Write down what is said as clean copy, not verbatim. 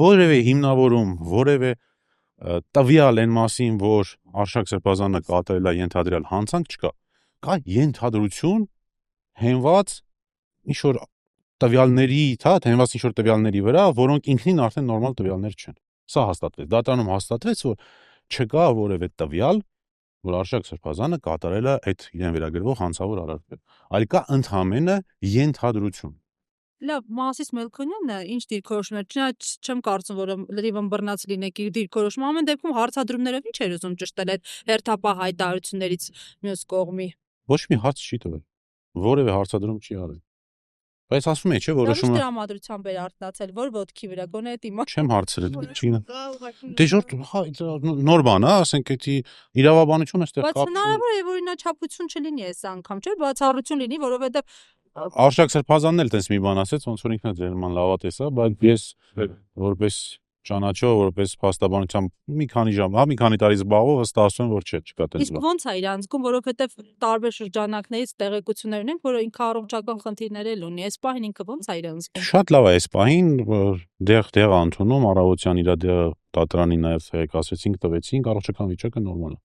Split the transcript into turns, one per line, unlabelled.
որևէ հիմնավորում, որևէ տվյալ այն մասին, որ Արշակ Սրբազանը կատարել է ենթադրյալ հանցանք չկա։ Կա ենթադրություն հենված ինչ-որ տվյալների, հենված ինչ-որ տվյալների վրա, որոնք ինքնին արդեն նորմալ տվյալներ չեն։ Սա հաստատվեց։ Դատարանում հաստատվեց, որ չկա որևէ տվյալ, որ Արշակ Սրբազանը կատարել է այդ իրեն վերագրվող հանցավոր արարքը։ Այլ կա ընդհանրապես ենթադրություն։
Լավ, Մասիս Մելքոնյանը ինչ դիրքորոշումներ, չեմ կարծում, որ լրիվ ըմբռնած լինեք իր դիրքորոշումը, ամեն դեպքում հարցադրումներով ինչ էր ուզում ճշտել այդ հերթապահ հայտարարություններից մյուս կողմի։
Ոչ մի հարց չի տվել։ Որևէ հարցադրում չի արել։ Բայց ասում եմ, չէ, որոշումը
տրամադրությամբ էր արտնացել, որ ոտքի վրա գոնե այդ իմը։
Չեմ հարցրել, չգիտեմ։ Դե ժորտ, նոր բան է, ասենք էդի իրավաբանությունը այստեղ
կապ։ Բայց հնարավոր է, որ ինաչափություն չլինի այս անգամ, չէ՞, բացառություն լինի, որովհետև
Արշակ Սրբազանն էլ տես մի բան ասեց, ոնց որ ինքն է ձերման լավատես է, բայց ես որպես ճանաչող, որպես փաստաբանությամբ մի քանի ժամ, մի քանի տարի զբաղվող ըստ ասում որ չկա տես բան։
Իսկ ո՞նց է իրան զգում, որովհետև տարբեր շրջանակներից տեղեկություններ ունենք, որ ինքը առողջական խնդիրներ էլ ունի։ Այս պահին ինքը ո՞նց է իրան զգում։
Շատ լավ է այս պահին, դեղ ընդունում, առավոտյան իր դեղը դատարանի նաև տեղեկացրեցինք, տվեցինք, առողջական վիճակը նորմալ է։